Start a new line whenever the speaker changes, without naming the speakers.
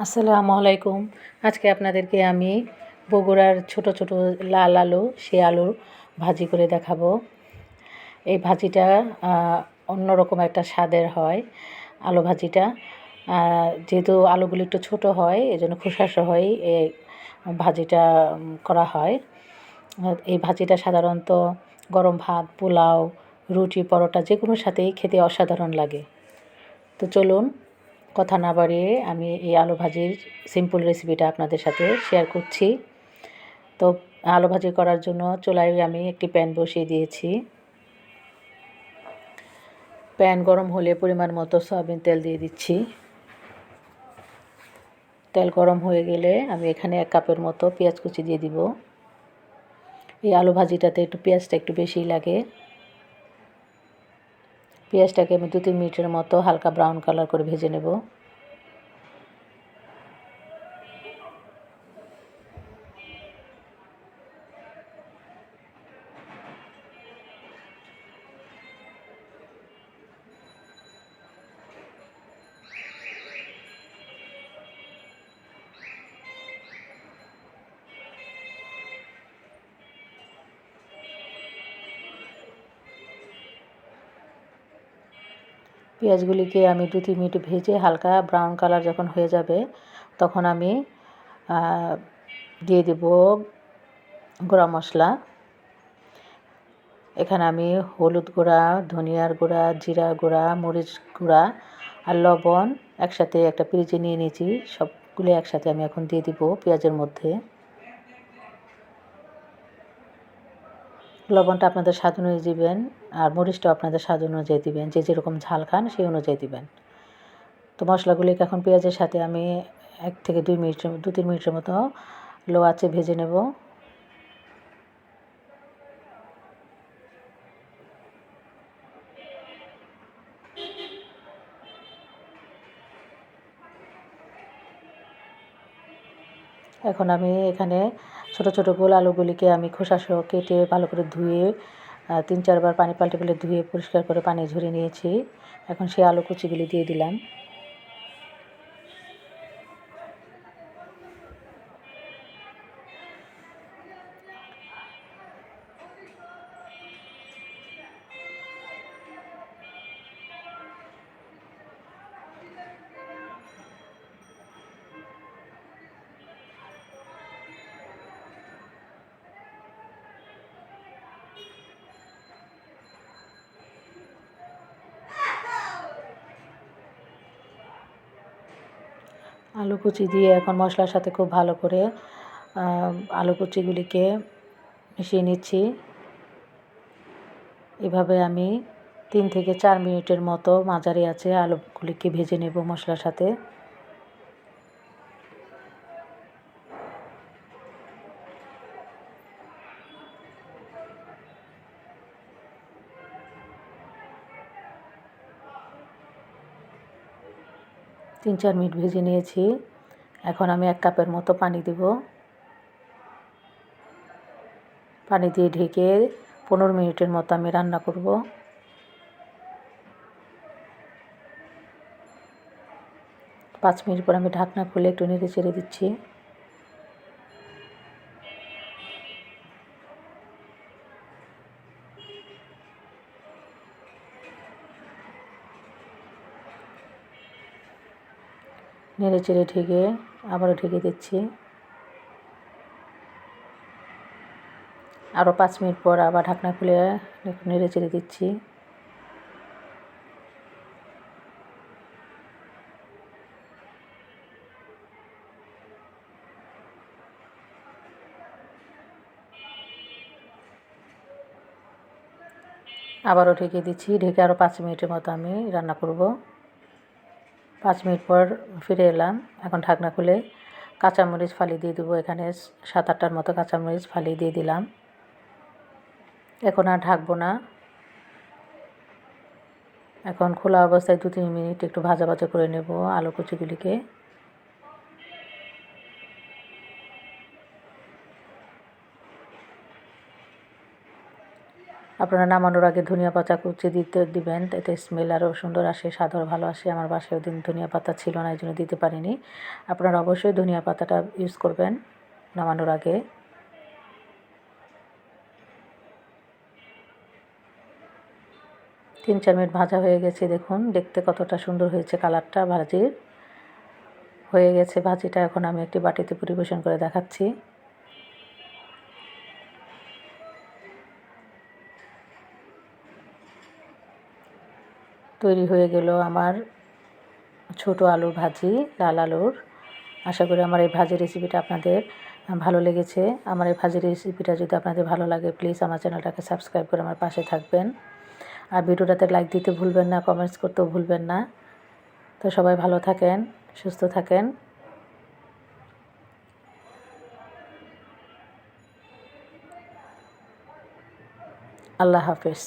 আসসালামু আলাইকুম। আজকে আপনাদেরকে আমি বগুড়ার ছোট ছোট লাল আলু, সেই আলুর ভাজি করে দেখাবো। এই ভাজিটা অন্যরকম একটা স্বাদের হয়। আলু ভাজিটা যেহেতু আলুগুলো একটু ছোট হয়, এজন্য খোসা সহই এই ভাজিটা করা হয়। এই ভাজিটা সাধারণত গরম ভাত, পোলাও, রুটি, পরোটা যেকোনোর সাথেই খেতে অসাধারণ লাগে। তো চলুন কথা না বাড়িয়ে আমি এই আলু ভাজির সিম্পল রেসিপিটা আপনাদের সাথে শেয়ার করছি। তো আলু ভাজি করার জন্য চুলায় আমি একটি প্যান বসিয়ে দিয়েছি। প্যান গরম হলে পরিমাণ মতো সয়াবিন তেল দিয়ে দিচ্ছি। তেল গরম হয়ে গেলে আমি এখানে 1 কাপের মতো পেঁয়াজ কুচি দিয়ে দিব। এই আলু ভাজিটাতে পেঁয়াজটা একটু বেশিই লাগে। পেঁয়াজটাকে আমি 2-3 মিনিটের মতো হালকা ব্রাউন কালার করে ভেজে নেব। পেঁয়াজগুলিকে আমি 2-3 মিনিট ভেজে হালকা ব্রাউন কালার যখন হয়ে যাবে তখন আমি দিয়ে দেব গুঁড়া মশলা। এখানে আমি হলুদ গুঁড়া, ধনিয়ার গুঁড়া, জিরা গুঁড়া, মরিচ গুঁড়া আর লবণ একসাথে একটা পিরিচে নিয়ে নিয়েছি। সবগুলো একসাথে আমি এখন দিয়ে দিব পেঁয়াজের মধ্যে। লবণটা আপনাদের স্বাদ অনুযায়ী দিবেন আর মরিচটাও আপনাদের স্বাদ অনুযায়ী দিবেন, যে যেরকম ঝাল খান সেই অনুযায়ী দিবেন। তো মশলাগুলিকে এখন পেঁয়াজের সাথে আমি 1 থেকে 2-3 মিনিটের মতো লো আঁচে ভেজে নেব। এখন আমি এখানে ছোট ছোট গোল আলুগুলিকে আমি খোসাসহ কেটে ভালো করে ধুয়ে 3-4 বার পানি পাল্টে পাল্টে ধুয়ে পরিষ্কার করে পানি ঝরিয়ে নিয়েছি। এখন সেই আলু কুচিগুলি দিয়ে দিলাম। আলু কুচি দিয়ে এখন মশলার সাথে খুব ভালো করে আলু কুচিগুলিকে মিশিয়ে নিচ্ছি। এভাবে আমি 3 থেকে 4 মিনিটের মতো মাঝারি আঁচে আলুগুলিকে ভেজে নেব মশলার সাথে। তিন চার মিনিট ভেজে নিয়েছি। এখন আমি 1 কাপের মতো পানি দেব। পানি দিয়ে ঢেকে 15 মিনিটের মতো আমি রান্না করব। পাঁচ মিনিট পর আমি ঢাকনা খুলে একটু নেড়ে চেড়ে দিচ্ছি। নেড়ে চেড়ে ঢেকে আবারও ঢেকে দিচ্ছি। আরও 5 মিনিট পর আবার ঢাকনা খুলে নেড়ে চেড়ে দিচ্ছি। আবারও ঢেকে দিচ্ছি। ঢেকে আরও 5 মিনিটের মতো আমি রান্না করব। 5 মিনিট পর ফিরে এলাম। এখন ঢাকনা খুলে কাঁচামরিচ ফালি দিয়ে দেবো। এখানে 7-8টার মতো কাঁচামরিচ ফালি দিয়ে দিলাম। এখন আর ঢাকবো না। এখন খোলা অবস্থায় 2-3 মিনিট একটু ভাজা ভাজা করে নেব আলু কুচিগুলিকে। আপনারা নামানোর আগে ধনিয়া পাতা কুচি দিবেন, এতে স্মেল আরও সুন্দর আসে, স্বাদ আরও ভালো আসে। আমার বাসায় ওদিন ধনিয়া পাতা ছিল না, এই জন্য দিতে পারিনি। আপনারা অবশ্যই ধনিয়া পাতাটা ইউজ করবেন নামানোর আগে। তিন চার মিনিট ভাজা হয়ে গেছে, দেখুন দেখতে কতটা সুন্দর হয়েছে কালারটা ভাজির। হয়ে গেছে ভাজিটা, এখন আমি একটি বাটিতে পরিবেশন করে দেখাচ্ছি। তৈরি হয়ে গেল আমার ছোট আলুর ভাজি, লাল আলুর। আশা করি আমার এই ভাজি রেসিপিটা আপনাদের ভালো লেগেছে। আমার এই ভাজি রেসিপিটা যদি আপনাদের ভালো লাগে, প্লিজ আমার চ্যানেলটাকে সাবস্ক্রাইব করে আমার পাশে থাকবেন। আর ভিডিওটাতে লাইক দিতে ভুলবেন না, কমেন্টস করতেও ভুলবেন না। তো সবাই ভালো থাকেন, সুস্থ থাকেন। আল্লাহ হাফেজ।